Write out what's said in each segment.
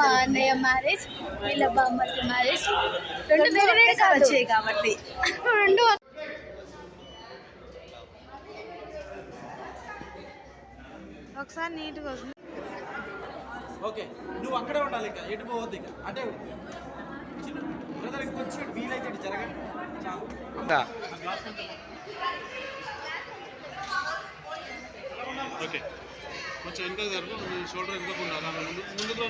మా అన్నయ్య మ్యారేజ్, వీళ్ళ బామ్మర్ది మ్యారేజ్, రెండు వేరే వేరే వచ్చాయి కాబట్టి రెండు ఒకసారి నీట్గా వస్తుంది. ఓకే, నువ్వు అక్కడే ఉండాలి, ఇక ఎటు పోవద్దు, ఇక అటే బ్రదర్ కొంచెం వీలైతే జరగండి చాలు. ఓకే, కొంచెం వెనక జరుగు, షోల్డర్ వెనక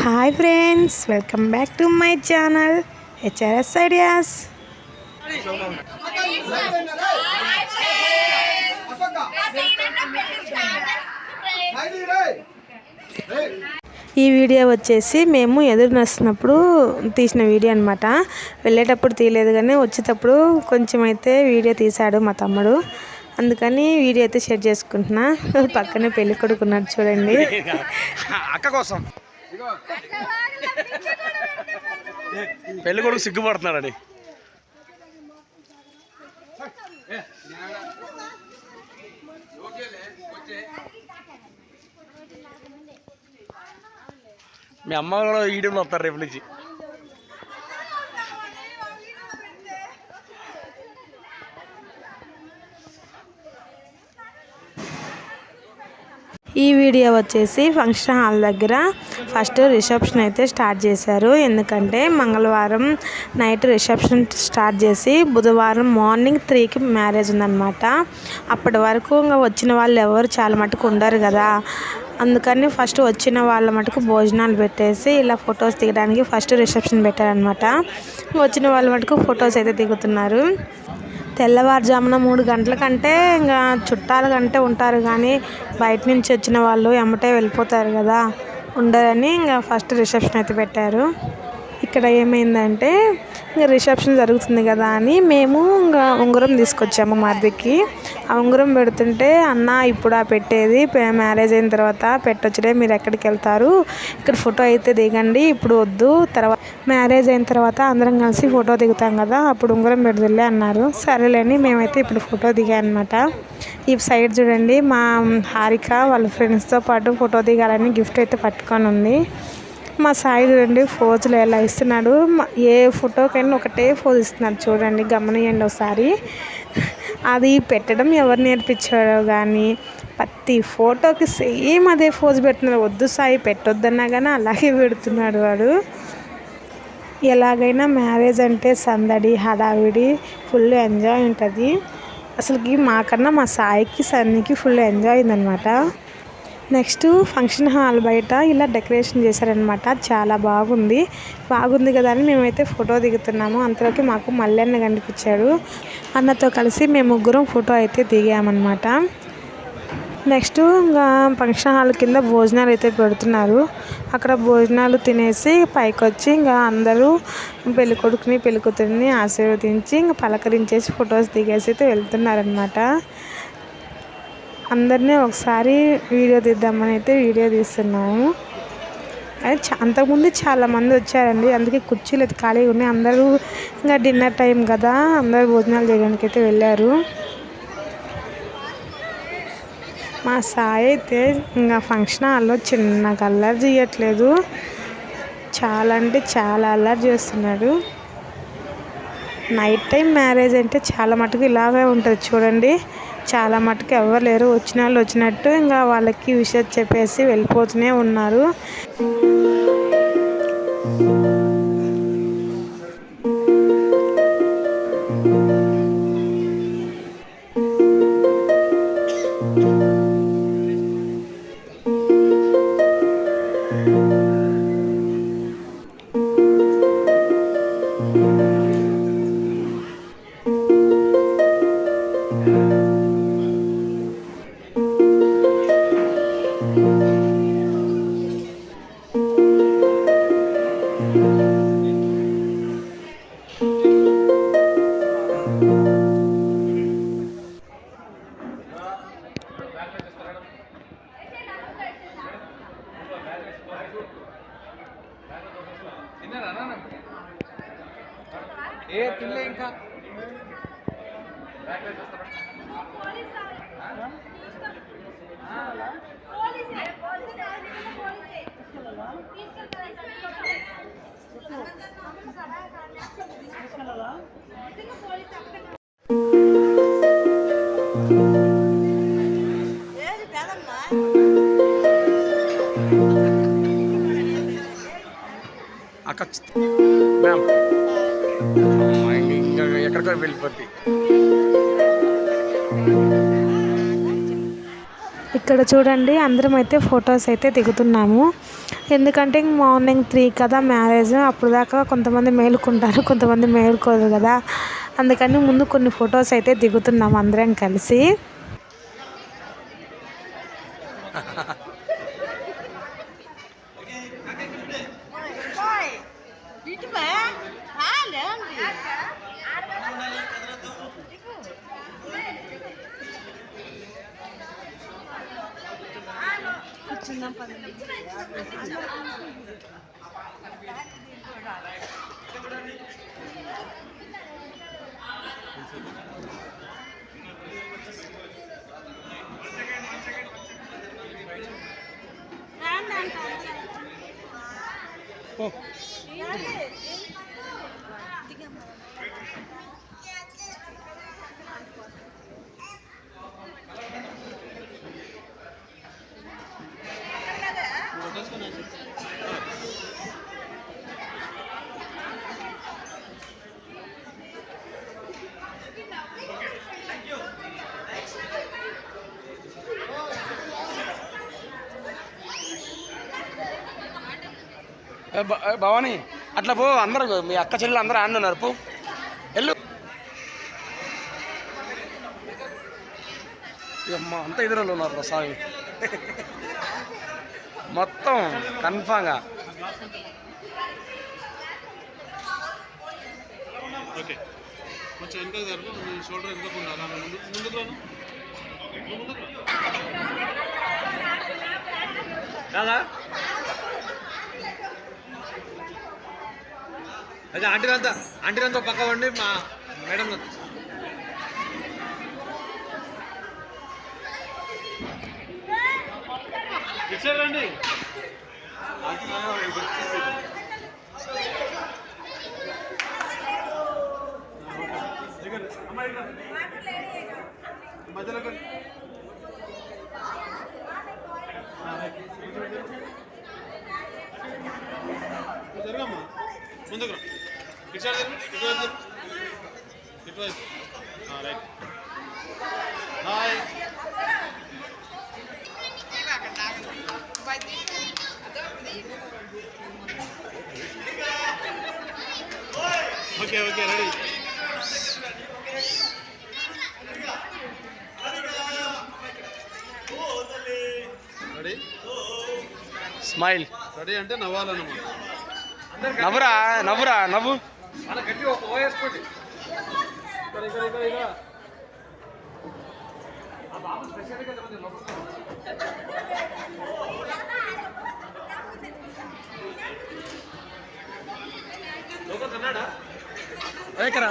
hi friends, welcome back to my channel HRS ideas. ఈ వీడియో వచ్చేసి మేము ఎదురు నడుస్తున్నప్పుడు తీసిన వీడియో అనమాట. వెళ్ళేటప్పుడు తీయలేదు కానీ వచ్చేటప్పుడు కొంచెం అయితే వీడియో తీశాడు మా తమ్ముడు, అందుకని వీడియో అయితే షేర్ చేసుకుంటున్నా. పక్కనే పెళ్లి కొడుకున్నాడు చూడండి, అక్క కోసం. పెళ్లి కొడుకు సిగ్గుపడుతున్నాడు. మీ అమ్మ కూడా వీడియోలో వస్తారు రేపు నుంచి. ఈ వీడియో వచ్చేసి ఫంక్షన్ హాల్ దగ్గర ఫస్ట్ రిసెప్షన్ అయితే స్టార్ట్ చేశారు. ఎందుకంటే మంగళవారం నైట్ రిసెప్షన్ స్టార్ట్ చేసి బుధవారం మార్నింగ్ 3కి మ్యారేజ్ ఉందన్నమాట. అప్పటి వరకు ఇంకా వచ్చిన వాళ్ళు ఎవరు చాలా మటుకు ఉండరు కదా, అందుకని ఫస్ట్ వచ్చిన వాళ్ళ మటుకు భోజనాలు పెట్టేసి ఇలా ఫొటోస్ దిగడానికి ఫస్ట్ రిసెప్షన్ పెట్టారనమాట. వచ్చిన వాళ్ళ మటుకు ఫొటోస్ అయితే దిగుతున్నారు. తెల్లవారుజామున 3 గంటల కంటే ఇంకా చుట్టాల కంటే ఉంటారు, కానీ బయట నుంచి వచ్చిన వాళ్ళు ఎమ్మటే వెళ్ళిపోతారు కదా, ఉండరని ఇంకా ఫస్ట్ రిసెప్షన్ అయితే పెట్టారు. ఇక్కడ ఏమైందంటే ఇంకా రిసెప్షన్ జరుగుతుంది కదా అని మేము ఇంకా ఉంగరం తీసుకొచ్చాము మరిదికి. ఆ ఉంగరం పెడుతుంటే అన్న ఇప్పుడు పెట్టేది మ్యారేజ్ అయిన తర్వాత పెట్టొచ్చులే, మీరు ఎక్కడికి వెళ్తారు, ఇక్కడ ఫోటో అయితే దిగండి, ఇప్పుడు వద్దు, తర్వాత మ్యారేజ్ అయిన తర్వాత అందరం కలిసి ఫోటో దిగుతాం కదా అప్పుడు ఉంగరం పెడుతులే అన్నారు. సరేలేని మేమైతే ఇప్పుడు ఫోటో దిగామన్నమాట. ఈ సైడ్ చూడండి మా హారిక వాళ్ళ ఫ్రెండ్స్తో పాటు ఫోటో దిగాలని గిఫ్ట్ అయితే పట్టుకొని ఉంది. మా సాయి చూడండి ఫోజులు ఎలా ఇస్తున్నాడు, ఏ ఫోటోకైనా ఒకటే ఫోజ్ ఇస్తున్నాడు చూడండి, గమనియండి ఒకసారి. అది పెట్టడం ఎవరు నేర్పించారో కానీ ప్రతి ఫోటోకి సేమ్ అదే ఫోజ్ పెడుతున్నాడు. వద్దు సాయి పెట్టొద్దన్నా కానీ అలాగే పెడుతున్నాడు వాడు. ఎలాగైనా మ్యారేజ్ అంటే సందడి హడావిడి ఫుల్ ఎంజాయ్ ఉంటుంది. అసలుకి మాకన్నా మా సాయికి సన్నికి ఫుల్ ఎంజాయ్ అయిందనమాట. నెక్స్ట్ ఫంక్షన్ హాల్ బయట ఇలా డెకరేషన్ చేశారనమాట, చాలా బాగుంది కదా అని మేమైతే ఫోటో దిగుతున్నాము. అంతలోకి మాకు మల్లన్న కనిపించాడు. అన్నతో కలిసి మేము ముగ్గురం ఫోటో అయితే దిగామన్నమాట. నెక్స్ట్ ఇంకా ఫంక్షన్ హాల్ కింద భోజనాలు అయితే పెడుతున్నారు. అక్కడ భోజనాలు తినేసి పైకి వచ్చి ఇంకా అందరూ పెళ్ళికొడుకుని పెళ్ళికూతురిని ఆశీర్వదించి ఇంకా పలకరించేసి ఫొటోస్ దిగేసి అయితే వెళ్తున్నారనమాట. అందరినీ ఒకసారి వీడియో తీద్దామని అయితే వీడియో తీస్తున్నాము. కానీ అంతకుముందు చాలామంది వచ్చారండి, అందుకే కుర్చీలు అయితే ఖాళీగా ఉన్నాయి. అందరూ ఇంకా డిన్నర్ టైం కదా, అందరూ భోజనాలు చేయడానికి అయితే వెళ్ళారు. మా సాయి అయితే ఇంకా ఫంక్షన్ హాల్లో చిన్నగా అల్లరి చేయట్లేదు, చాలా అంటే చాలా అల్లరి చేస్తున్నాడు. నైట్ టైం మ్యారేజ్ అంటే చాలా మటుకు ఇలాగే ఉంటుంది చూడండి, చాలా మటుకు ఎవరు లేరు, వచ్చిన వాళ్ళు వచ్చినట్టు ఇంకా వాళ్ళకి విషయం చెప్పేసి వెళ్ళిపోతూనే ఉన్నారు. ఏ తినలే ఇంకా అక్క మ్యామ్ ఇంకా ఎక్కడికో వెళ్ళిపోద్ది. ఇక్కడ చూడండి అందరం అయితే ఫొటోస్ అయితే దిగుతున్నాము. ఎందుకంటే మార్నింగ్ 3 కదా మ్యారేజ్, అప్పుడు దాకా కొంతమంది మేలుకుంటారు, కొంతమంది మేలుకోరు కదా, అందుకని ముందు కొన్ని ఫొటోస్ అయితే దిగుతున్నాము అందరం కలిసి. భవాని అట్లా పో, అందరు మీ అక్క చెల్లెలు అందరూ ఆడ ఉన్నారు, పో వెళ్ళు. అమ్మ అంతా ఎదురులో ఉన్నారు స్వామి మొత్తం కన్ఫామ్గా. ఓకే కొంచెం వెనక జరుపు, మీ షోల్డర్ వెనక ఉండాలి, ముందుకు రాను కాదా. అదే ఆంటీలంతా పక్క వండి మా మేడం ఇచ్చారండి. మధ్యలో జరగమ్మా, ముందుకు రా, ఇటు right. Hi okay okay ready. Ready smile. Ready అంటే నవ్వాలన్నమాట. నవ్వురా నవ్వురా నవ్వు. అలా గట్టి ఒక వేసుకోండి. బాబు స్పెషల్గా లోకల్ కన్నాడా ఎక్కరా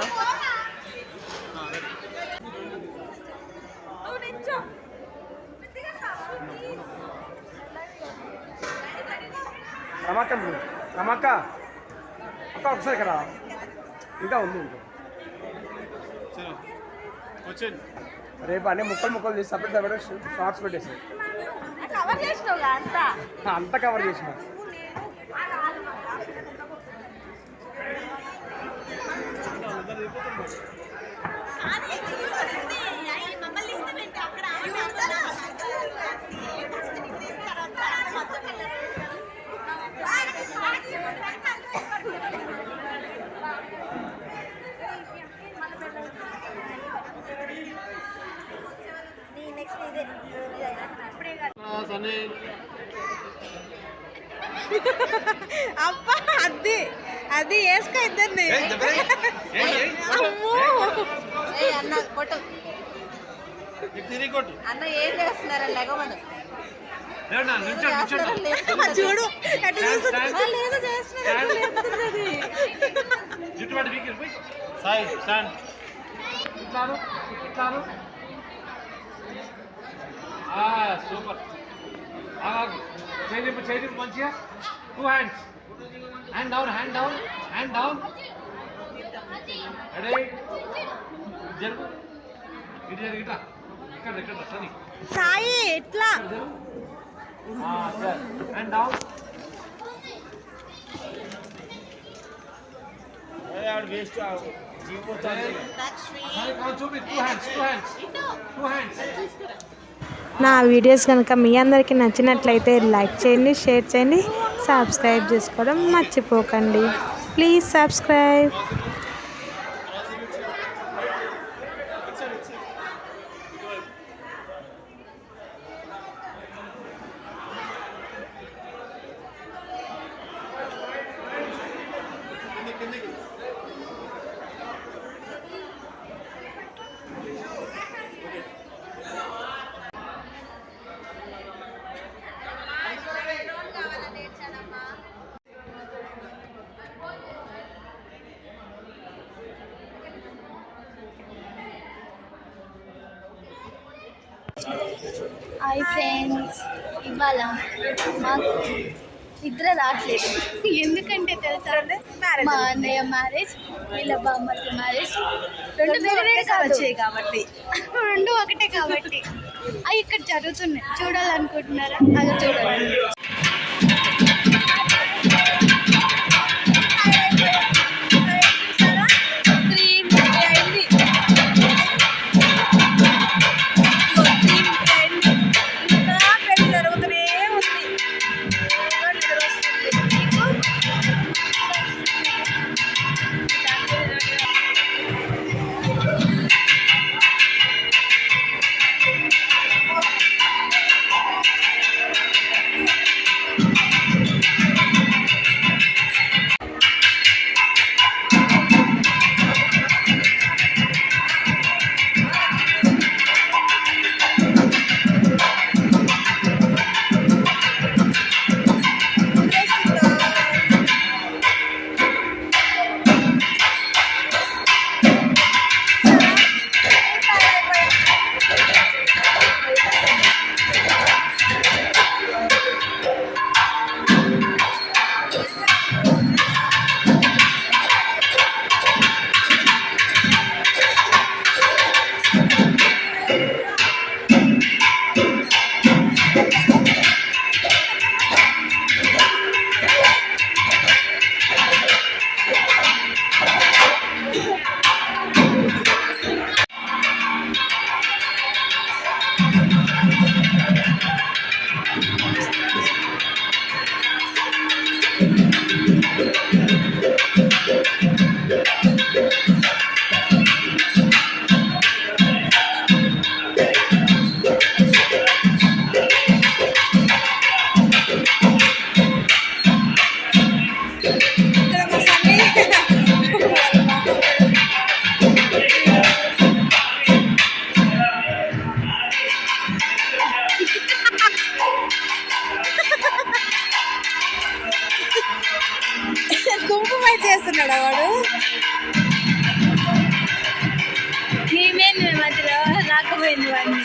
రమక్క రమక్క అక్క ఒకసారి ఇక్కడ ఇంకా ఉంది వచ్చేయండి. రేపు అన్నీ ముక్కలు తీసి సపరేట్ షార్ట్స్ పెట్టేసి అంతా కవర్ చేసిన. అబ్బా అది వేసుకో ఇద్దరిని. అన్న ఏం చేస్తున్నారు లెగమను చూడు సాయి స్టాండ్ సూపర్. చేతి మంచిగా 2 hands hand down hand down hand down ready జరుగు ఇటు జరుగు ఇట్లా ఇక్కడ సని సాయి ఎట్లా హ్యాండ్ డౌన్ వేస్ట్ చూపి 2 హ్యాండ్స్ నా వీడియోస్ కనుక మీ అందరికీ నచ్చినట్లయితే లైక్ చేయండి, షేర్ చేయండి, సబ్స్క్రైబ్ చేసుకోవడం మర్చిపోకండి. Please subscribe. హాయ్ ఫ్రెండ్స్, ఇవాళ మాకు నిద్ర రావట్లేదు. ఎందుకంటే తెలుసా, మా అన్నయ్య మ్యారేజ్, వీళ్ళ బామ్మకి మ్యారేజ్ రెండు వేరే వేరే వచ్చాయి కాబట్టి, రెండు ఒకటే కాబట్టి అవి ఇక్కడ జరుగుతున్నాయి. చూడాలనుకుంటున్నారా? అది చూడాలి. కుంకుమ చేస్తున్నాడా వాడు? మేమేంది మధ్యలో రాకపోయింది వాడిని.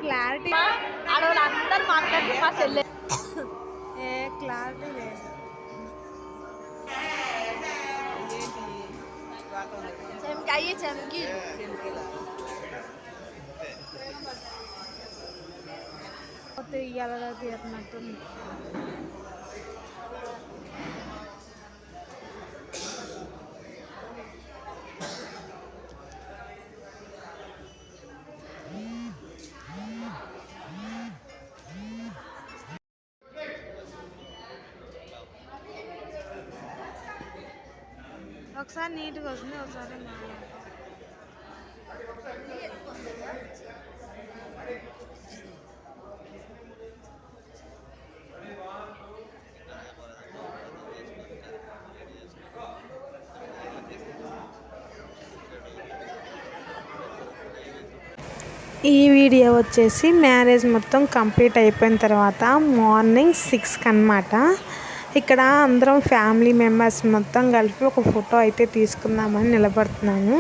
క్లారిటీ ఆడవాళ్ళందరూ మాట్లాడి మా చెల్లె క్లారిటీ లేదు. చెంకి చెంకి ఇయ్యాల తీరినట్టుంది. ఒకసారి నీట్గా వస్తుంది, ఒకసారి ఈ వీడియో వచ్చేసి మ్యారేజ్ మొత్తం కంప్లీట్ అయిపోయిన తర్వాత మార్నింగ్ 6కి అన్నమాట. ఇక్కడ అందరం ఫ్యామిలీ మెంబర్స్ మొత్తం కలిపి ఒక ఫోటో అయితే తీసుకుందామని నిలబడుతున్నాను.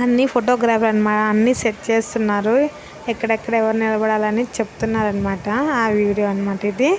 అన్నీ ఫోటోగ్రాఫర్ అనమాట, అన్నీ సెట్ చేస్తున్నారు, ఎక్కడెక్కడ ఎవరు నిలబడాలని చెప్తున్నారనమాట. ఆ వీడియో అనమాట ఇది.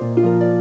you